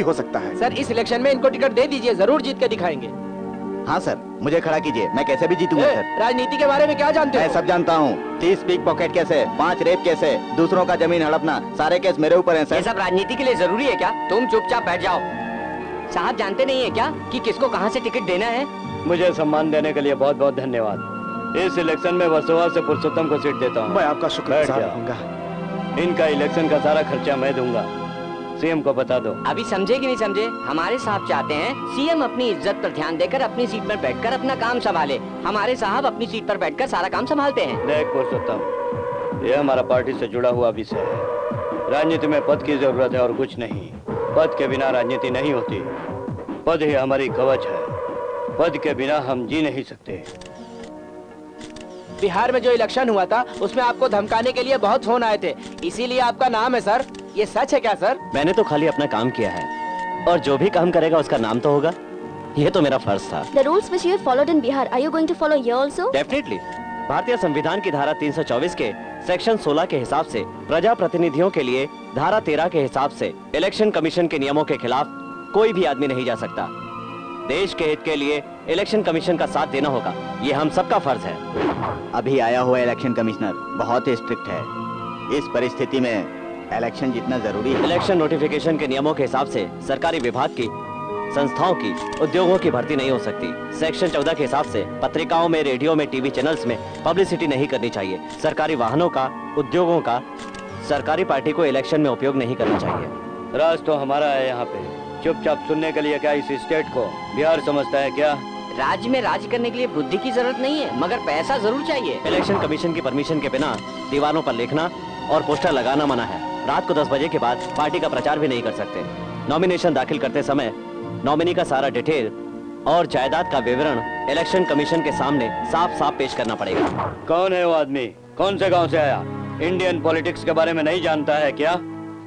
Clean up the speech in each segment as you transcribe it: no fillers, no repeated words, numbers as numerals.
हो सकता है। सर इस इलेक्शन में इनको टिकट दे दीजिए, जरूर जीत के दिखाएंगे। हाँ सर, मुझे खड़ा कीजिए, मैं कैसे भी जीतूंगा सर। राजनीति के बारे में क्या जानते हो? मैं सब जानता हूँ। 30 पिक पॉकेट कैसे, 5 रेप कैसे, दूसरों का जमीन हड़पना, सारे केस मेरे ऊपर हैं सर। ये सब राजनीति के लिए जरूरी है क्या? तुम चुपचाप बैठ जाओ। साहब जानते नहीं है क्या कि किसको कहाँ से टिकट देना है? मुझे सम्मान देने के लिए बहुत बहुत धन्यवाद। इस इलेक्शन में वसुआ से पुरुषोत्तम को सीट देता हूँ। मैं आपका शुक्रगुजार रहूंगा। इनका इलेक्शन का सारा खर्चा मैं दूंगा। सीएम को बता दो। अभी समझे कि नहीं समझे? हमारे साहब चाहते हैं सीएम अपनी इज्जत पर ध्यान देकर अपनी सीट पर बैठकर अपना काम संभाले। हमारे साहब अपनी सीट पर बैठकर सारा काम संभालते हैं। देख पुरुषोत्तम, ये हमारा पार्टी से जुड़ा हुआ विषय है। राजनीति में पद की जरूरत है और कुछ नहीं। पद के बिना राजनीति नहीं होती। पद ही हमारी कवच है। पद के बिना हम जी नहीं सकते। बिहार में जो इलेक्शन हुआ था उसमें आपको धमकाने के लिए बहुत फोन आए थे, इसीलिए आपका नाम है सर। ये सच है क्या सर? मैंने तो खाली अपना काम किया है और जो भी काम करेगा उसका नाम तो होगा। ये तो मेरा फर्ज था। The rules which you have followed in Bihar, are you going to follow here also? Definitely. भारतीय संविधान की धारा 324 के सेक्शन 16 के हिसाब से प्रजा प्रतिनिधियों के लिए धारा 13 के हिसाब से इलेक्शन कमीशन के नियमों के खिलाफ कोई भी आदमी नहीं जा सकता। देश के हित के लिए इलेक्शन कमीशन का साथ देना होगा, ये हम सबका फर्ज है। अभी आया हुआ इलेक्शन कमिश्नर बहुत ही स्ट्रिक्ट है। इस परिस्थिति में इलेक्शन जीतना जरूरी है। इलेक्शन नोटिफिकेशन के नियमों के हिसाब से सरकारी विभाग की, संस्थाओं की, उद्योगों की भर्ती नहीं हो सकती। सेक्शन 14 के हिसाब से पत्रिकाओं में, रेडियो में, टीवी चैनल्स में पब्लिसिटी नहीं करनी चाहिए। सरकारी वाहनों का, उद्योगों का सरकारी पार्टी को इलेक्शन में उपयोग नहीं करना चाहिए। राज तो हमारा है यहाँ पे। चुपचाप सुनने के लिए क्या इस स्टेट को बिहार समझता है क्या? राज्य में राज करने के लिए बुद्धि की जरूरत नहीं है, मगर पैसा जरूर चाहिए। इलेक्शन कमीशन की परमिशन के बिना दीवारों पर लिखना और पोस्टर लगाना मना है। रात को 10 बजे के बाद पार्टी का प्रचार भी नहीं कर सकते। नॉमिनेशन दाखिल करते समय नॉमिनी का सारा डिटेल और जायदाद का विवरण इलेक्शन कमीशन के सामने साफ साफ पेश करना पड़ेगा। कौन है वो आदमी? कौन से गांव से आया? इंडियन पॉलिटिक्स के बारे में नहीं जानता है क्या?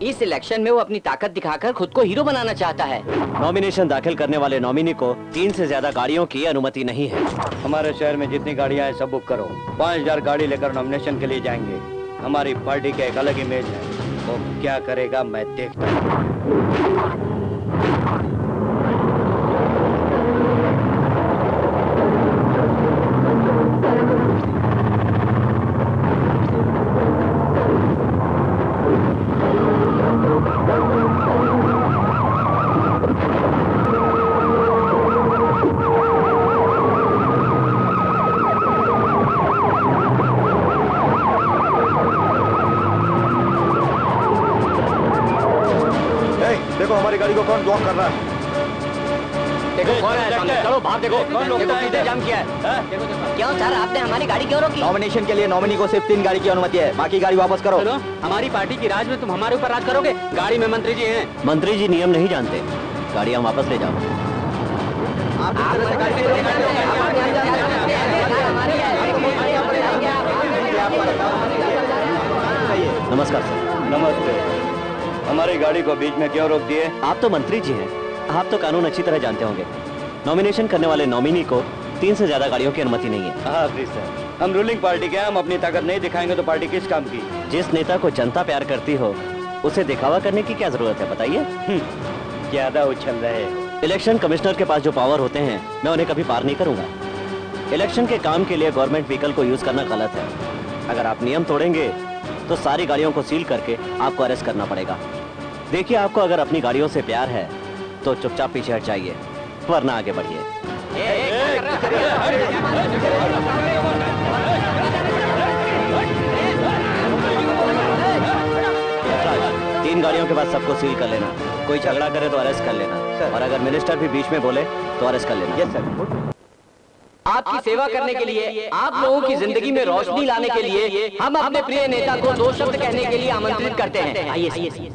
इस इलेक्शन में वो अपनी ताकत दिखाकर खुद को हीरो बनाना चाहता है। नॉमिनेशन दाखिल करने वाले नॉमिनी को 3 से ज्यादा गाड़ियों की अनुमति नहीं है। हमारे शहर में जितनी गाड़ियां हैं सब बुक करो। 5000 गाड़ी लेकर नॉमिनेशन के लिए जाएंगे। हमारी पार्टी का एक अलग इमेज है। वो क्या करेगा मैं देखता हूँ। देखो हमारी गाड़ी को कौन ब्लॉक कर रहा है। देखो कौन है सामने, चलो बाहर देखो। देखो किसने जाम किया है? क्यों सर, आपने हमारी गाड़ी क्यों रोकी? नॉमिनेशन के लिए नॉमिनी को सिर्फ 3 गाड़ी की अनुमति है, बाकी गाड़ी वापस करो। हमारी पार्टी की राज में तुम हमारे ऊपर राज करोगे? गाड़ी में मंत्री जी हैं। मंत्री जी नियम नहीं जानते। गाड़ियां वापस ले जाओ। नमस्कार सर। नमस्ते। हमारी गाड़ी को बीच में क्यों रोक दिए? आप तो मंत्री जी हैं, आप तो कानून अच्छी तरह जानते होंगे। नॉमिनेशन करने वाले नॉमिनी को 3 से ज्यादा गाड़ियों की अनुमति नहीं है। हाँ प्लीज सर, हम रूलिंग पार्टी के हैं। हम अपनी ताकत नहीं दिखाएंगे तो पार्टी किस काम की? जिस नेता को जनता प्यार करती हो उसे दिखावा करने की क्या जरूरत है, बताइए। ज्यादा उछल रहे। इलेक्शन कमिश्नर के पास जो पावर होते हैं मैं उन्हें कभी पार नहीं करूंगा। इलेक्शन के काम के लिए गवर्नमेंट व्हीकल को यूज करना गलत है। अगर आप नियम तोड़ेंगे तो सारी गाड़ियों को सील करके आपको अरेस्ट करना पड़ेगा। देखिए, आपको अगर अपनी गाड़ियों से प्यार है तो चुपचाप पीछे हट जाइए, वरना आगे बढ़िए। 3 गाड़ियों के बाद सबको सील कर लेना। कोई झगड़ा करे तो अरेस्ट कर लेना, और अगर मिनिस्टर भी बीच में बोले तो अरेस्ट कर लेना। Yes sir. आपकी सेवा करने के लिए, आप लोगों की जिंदगी में रोशनी लाने के लिए हम अपने प्रिय नेता को 2 शब्द कहने के लिए आमंत्रित करते हैं। आइए।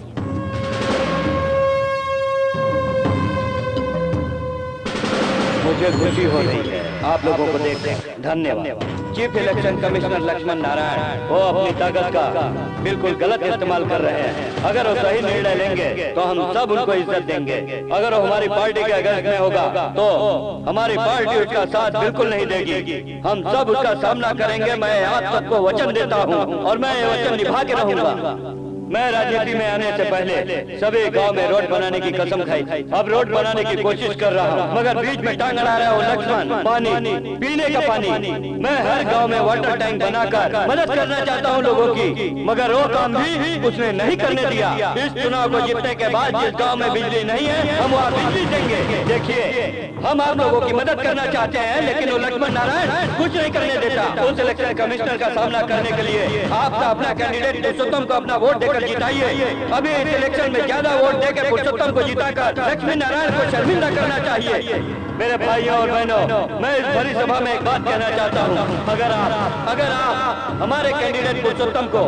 मुझे खुशी हो रही है आप लोगों को देखकर। धन्यवाद। Chief election commissioner Laxman Narayan वो अपनी ताकत का बिल्कुल गलत इस्तेमाल कर रहे हैं। अगर वो सही निर्णय लेंगे तो हम सब उनको इज्जत देंगे। अगर वो हमारी पार्टी के अगेंस्ट में होगा तो हमारी पार्टी उसका साथ बिल्कुल नहीं देगी। हम सब उसका सामना करेंगे। मैं आप सबको वचन देता हूँ और मैं ये वचन निभा के रहूंगा। मैं राजनीति में आने से पहले सभी गांव में रोड बनाने की कसम खाई। अब रोड बनाने की कोशिश कर रहा हूँ, मगर बीच में टांग अड़ा रहा हूँ लक्ष्मण। पानी, पीने का पानी। मैं हर गांव में वाटर टैंक बनाकर मदद करना चाहता हूँ लोगों की, मगर वो काम भी उसने नहीं करने दिया। इस चुनाव को जीतने के बाद जिस गाँव में बिजली नहीं है, हम वहाँ बिजली देंगे। देखिए, हम आप लोगों की मदद करना चाहते हैं, लेकिन वो लक्ष्मण नारायण कुछ नहीं करने देता। उस इलेक्शन कमिश्नर का सामना करने के लिए आप अपना कैंडिडेट पुरुषोत्तम को अपना वोट देकर जिताइए। अभी इस इलेक्शन में ज्यादा वोट देकर पुरुषोत्तम को जिताकर लक्ष्मी नारायण को शर्मिंदा करना चाहिए। मेरे भाइयों और बहनों, मैं इस भरी सभा में एक बात कहना चाहता हूँ। अगर आप हमारे कैंडिडेट पुरुषोत्तम को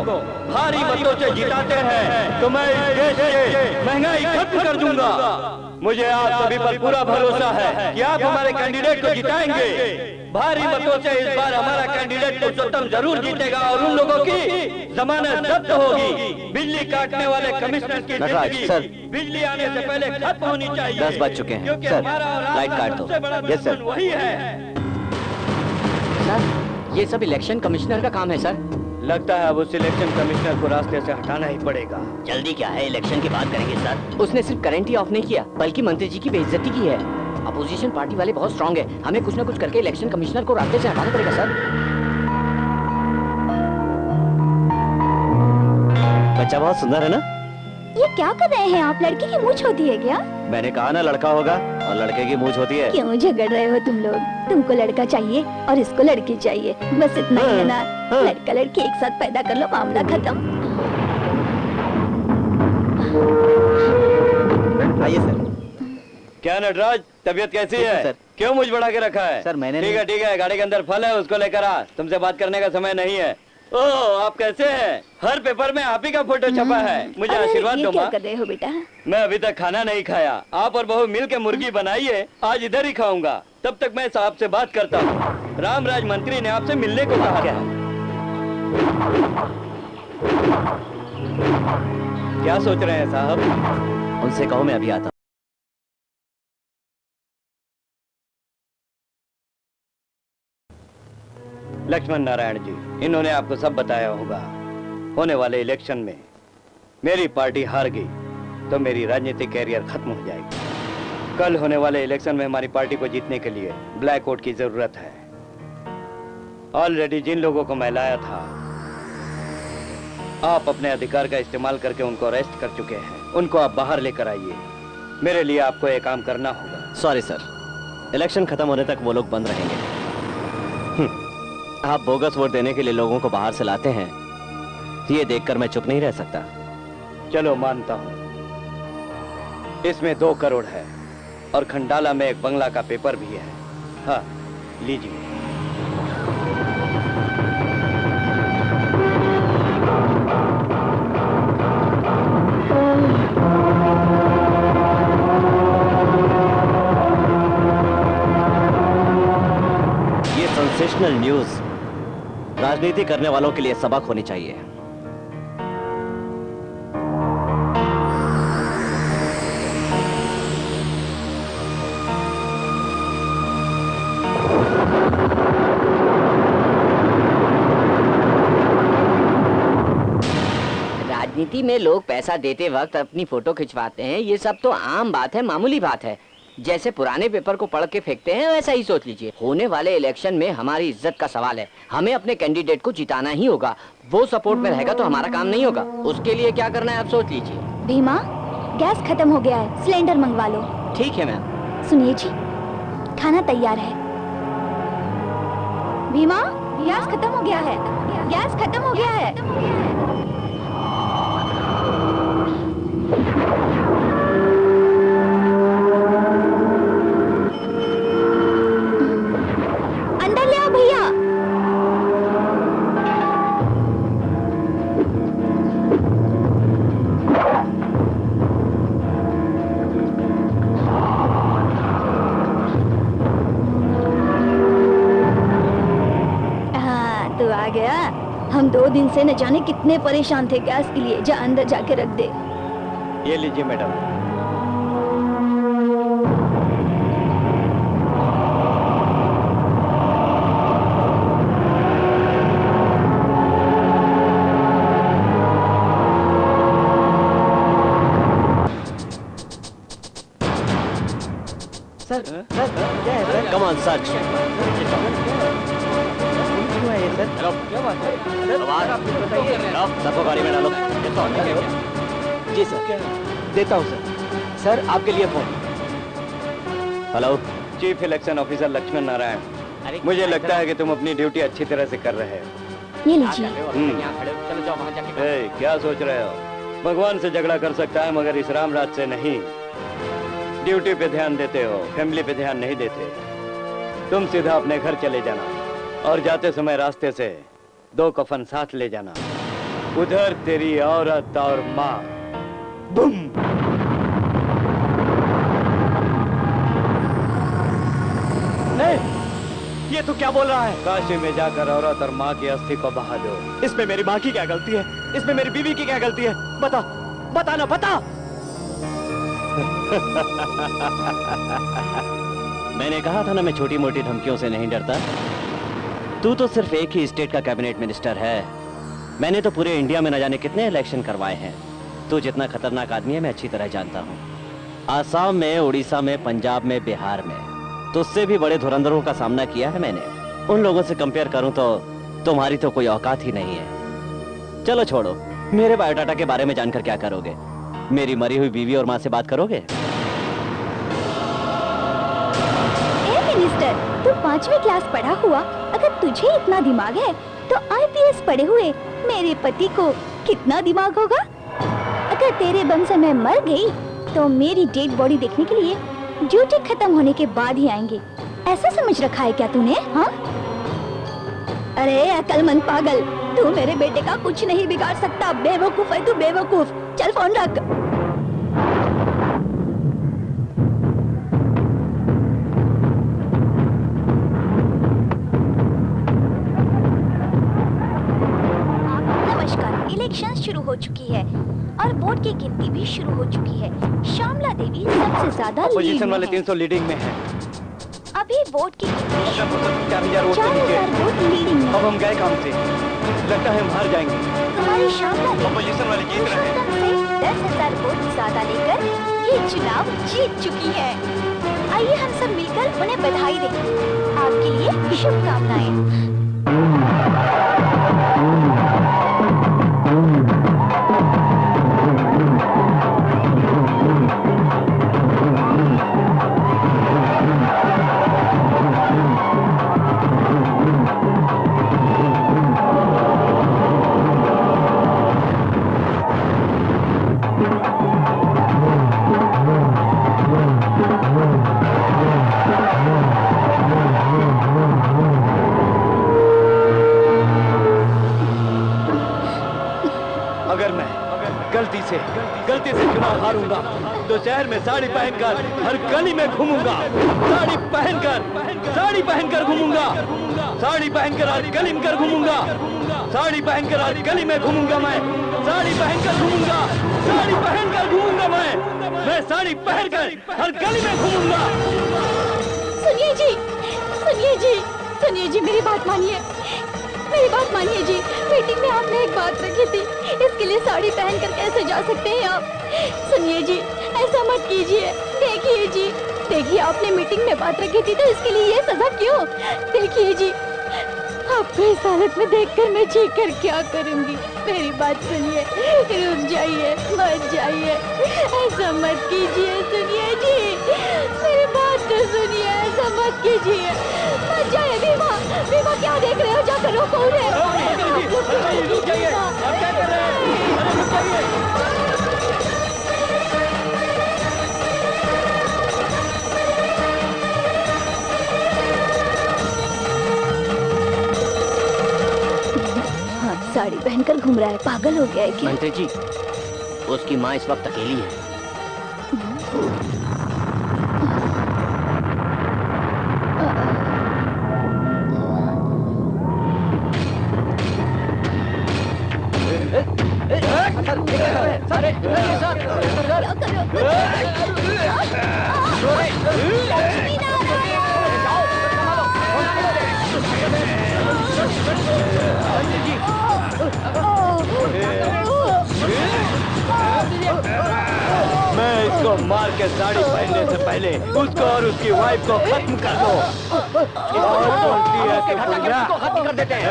भारी मतों से जिताते हैं तो मैं इस देश से महंगाई खत्म कर दूंगा। मुझे आप सभी पर पूरा भरोसा है कि आप हमारे कैंडिडेट को जिताएंगे। भारी मतों से इस बार हमारा कैंडिडेट पुरुषोत्तम जरूर जीतेगा और उन लोगों की जमानत जब्त होगी। बिजली काटने वाले कमिश्नर की जिंदगी बिजली आने से पहले खत्म होनी चाहिए। 10 बज चुके हैं क्योंकि सर, हमारा और लाइट आपका काट दो। सबसे बड़ा यस सर। दुश्मन वही है। सर, ये सब इलेक्शन कमिश्नर का काम है सर। लगता है अब उस इलेक्शन कमिश्नर को रास्ते से हटाना ही पड़ेगा। जल्दी क्या है, इलेक्शन की बात करेंगे सर। उसने सिर्फ करंट ही ऑफ नहीं किया, बल्कि मंत्री जी की बेइज्जती की है। अपोजिशन पार्टी वाले बहुत स्ट्रांग है, हमें कुछ न कुछ करके इलेक्शन कमिश्नर को रास्ते से हटाना पड़ेगा सर। बच्चा बहुत सुंदर है ना? ये क्या कर रहे हैं आप? लड़की की मूंछ होती है क्या? मैंने कहा ना लड़का होगा, और लड़के की मूंछ होती है। क्यों झगड़ रहे हो तुम लोग? तुमको लड़का चाहिए और इसको लड़की चाहिए, बस इतना ही है ना? लड़का लड़की एक साथ पैदा कर लो, मामला खत्म। आइए सर। क्या नटराज, तबीयत कैसी है? सर। क्यों मुझ बढ़ा के रखा है? सर, मैंने ठीक है, गाड़ी के अंदर फल है, उसको लेकर आ। तुमसे बात करने का समय नहीं है। ओह, आप कैसे हैं? हर पेपर में आप ही का फोटो छपा है। मुझे अरे, आशीर्वाद ये दो क्या माँ। कर रहे हो बेटा? मैं अभी तक खाना नहीं खाया। आप और बहू मिल के मुर्गी बनाइए, आज इधर ही खाऊंगा। तब तक मैं साहब से बात करता हूँ। रामराज मंत्री ने आपसे मिलने को कहा है। क्या सोच रहे हैं साहब? उनसे कहो मैं अभी आता हूँ। लक्ष्मण नारायण जी, इन्होंने आपको सब बताया होगा। होने वाले इलेक्शन में मेरी पार्टी हार गई तो मेरी राजनीतिक कैरियर खत्म हो जाएगी। कल होने वाले इलेक्शन में हमारी पार्टी को जीतने के लिए ब्लैक वोट की जरूरत है। ऑलरेडी जिन लोगों को मैं लाया था, आप अपने अधिकार का इस्तेमाल करके उनको अरेस्ट कर चुके हैं। उनको आप बाहर लेकर आइए। मेरे लिए आपको एक काम करना होगा। सॉरी सर, इलेक्शन खत्म होने तक वो लोग बंद रहेंगे। आप बोगस वोट देने के लिए लोगों को बाहर से लाते हैं, ये देखकर मैं चुप नहीं रह सकता। चलो मानता हूं, इसमें 2 करोड़ है और खंडाला में एक बंगला का पेपर भी है। हाँ, लीजिए। ये सेंसेशनल न्यूज राजनीति करने वालों के लिए सबक होनी चाहिए। राजनीति में लोग पैसा देते वक्त अपनी फोटो खिंचवाते हैं, ये सब तो आम बात है, मामूली बात है। जैसे पुराने पेपर को पढ़ के फेंकते हैं, वैसा ही सोच लीजिए। होने वाले इलेक्शन में हमारी इज्जत का सवाल है, हमें अपने कैंडिडेट को जिताना ही होगा। वो सपोर्ट में रहेगा तो हमारा काम नहीं होगा। उसके लिए क्या करना है आप सोच लीजिए। भीमा, गैस खत्म हो गया है, सिलेंडर मंगवा लो। ठीक है मैम। सुनिए जी, खाना तैयार है। भीमा, गैस खत्म हो गया है, गैस खत्म हो गया है। अंदर ले आओ भैया। हाँ, तू आ गया। हम 2 दिन से न जाने कितने परेशान थे गैस के लिए। जा अंदर जाके रख दे। ये लीजिए मैडम। सर सर क्या है सर? Come on search. क्यों है ये सर? चलो क्या बात है सर? आवाज। आप कुछ बताइए। चलो, सबको गाड़ी में डालो। जी सर, देता हूँ सर। सर आपके लिए phone. Hello. Chief election officer Laxman Narayan, मुझे लगता है कि तुम अपनी ड्यूटी अच्छी तरह से कर रहे हो। ये लीजिए। चलो जाओ वहाँ जाके। ए, क्या सोच रहे हो? भगवान से झगड़ा कर सकता है मगर इस रामराज से नहीं। ड्यूटी पे ध्यान देते हो, फैमिली पे ध्यान नहीं देते। तुम सीधा अपने घर चले जाना और जाते समय रास्ते से 2 कफन साथ ले जाना। उधर तेरी औरत और माँ। बुम। नहीं, ये तो क्या बोल रहा है? काशी में जाकर औरत और माँ की अस्थि को बहा दो। इसमें मेरी माँ की क्या गलती है? इसमें मेरी बीवी की क्या गलती है? बता, बता ना, बता। मैंने कहा था ना, मैं छोटी मोटी धमकियों से नहीं डरता। तू तो सिर्फ एक ही स्टेट का कैबिनेट मिनिस्टर है। मैंने तो पूरे इंडिया में न जाने कितने इलेक्शन करवाए हैं। तू जितना खतरनाक आदमी है मैं अच्छी तरह जानता हूँ। आसाम में, उड़ीसा में, पंजाब में, बिहार में तुझसे भी बड़े धुरंधरों का सामना किया है मैंने। उन लोगों से कंपेयर करूं तो तुम्हारी तो कोई औकात ही नहीं है। चलो छोड़ो, मेरे बायोडाटा के बारे में जानकर क्या करोगे? मेरी मरी हुई बीवी और माँ से बात करोगे? ए मिनिस्टर, तू 5वीं क्लास पढ़ा हुआ, अगर तुझे इतना दिमाग है तो IPS पढ़े हुए मेरे पति को कितना दिमाग होगा? अगर तेरे बम से मैं मर गई तो मेरी डेड बॉडी देखने के लिए ड्यूटी खत्म होने के बाद ही आएंगे। ऐसा समझ रखा है क्या तूने? हाँ? अरे अकलमंद पागल, तू मेरे बेटे का कुछ नहीं बिगाड़ सकता। बेवकूफ है तू, बेवकूफ। चल फोन रख। नमस्कार, इलेक्शन शुरू हो चुकी है और वोट की गिनती भी शुरू हो चुकी है। श्यामला देवी सबसे ज्यादा अपोजिशन वाले 300 लीडिंग में हैं। अभी वोट की गिनती शुरू हो चुकी है। 4000 वोट से नीचे। 4000 वोट लीडिंग में। अब हम गए काम से, लगता है हम हार जाएंगे। हमारी श्यामला देवी अपोजिशन वाले जीत रहे हैं। से 10,000 वोट ज्यादा लेकर ये चुनाव जीत चुकी है। आइए हम सब मिलकर उन्हें बधाई दें। आपके लिए शुभकामनाएं। गलती से चुनाव हारूंगा तो शहर में साड़ी पहनकर हर गली में घूमूंगा। साड़ी पहनकर घूमूंगा। साड़ी पहनकर हर गली में घूमूंगा। साड़ी पहनकर हर गली में घूमूंगा। मैं साड़ी पहनकर घूमूंगा। साड़ी पहनकर घूमूंगा। मैं साड़ी पहनकर हर गली में घूमूंगा। सुनिए जी, सुनिए जी, सुनिए जी, मेरी बात मानिए, मेरी बात मानिए जी। मीटिंग में आपने एक बात रखी थी, इसके लिए साड़ी पहनकर कैसे जा सकते हैं आप? सुनिए जी, ऐसा मत कीजिए। देखिए जी, देखिए आपने मीटिंग में बात रखी थी तो इसके लिए ये सजा क्यों? देखिए जी, आपको इस हालत में देखकर मैं चीख कर क्या करूंगी? मेरी बात सुनिए, रुक जाइए, मत जाइए, ऐसा मत कीजिए। सुनिए जी, मेरी बात तो सुनिए, ऐसा मत कीजिए, मत जाइए। बीमा, बीमा क्या देख रहे हो? जाकर रोको उन्हें। आप लोग रुक जाइए, आप क्या कर रहे हैं? अरे रुक जाइए। साड़ी पहनकर घूम रहा है, पागल हो गया है क्या? मंत्री जी, उसकी माँ इस वक्त अकेली है। मैं इसको उसको मार के साड़ी पहनने से पहले उसको और उसकी वाइफ को खत्म कर दो। और बोलती है कि बुढ़िया खत्म कर देते हैं।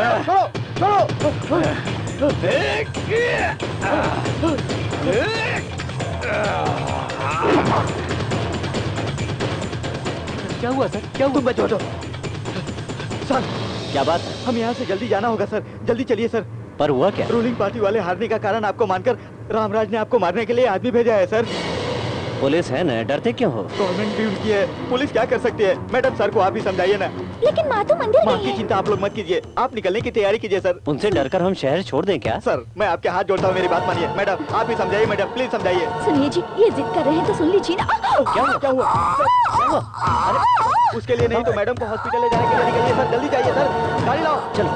क्या हुआ सर? क्या हुआ? तुम बचो बचो। सर क्या बात है? हम यहाँ से जल्दी जाना होगा सर, जल्दी चलिए सर। पर हुआ क्या? रूलिंग पार्टी वाले हारने का कारण आपको मानकर रामराज ने आपको मारने के लिए आदमी भेजा है सर। पुलिस है ना, डरते क्यों हो? गवर्नमेंट भी उनकी है, पुलिस क्या कर सकती है? मैडम सर को आप ही समझाइए ना। लेकिन माँ तो मंदिर माँ गई की है। चिंता आप लोग मत कीजिए, आप निकलने की तैयारी कीजिए सर। उनसे डरकर हम शहर छोड़ दें क्या? सर मैं आपके हाथ जोड़ता हूँ, मेरी बात मानिए। मैडम आप ही समझाइए, मैडम प्लीज समझाइए। सुनिए जी, ये जिद कर रहे हैं तो सुन लीजिए ना। क्या हुआ? क्या हुआ? अरे उसके लिए नहीं तो मैडम को हॉस्पिटल ले जाने के लिए निकलिए सर, जल्दी जाइए सर, गाड़ी लाओ। चलो।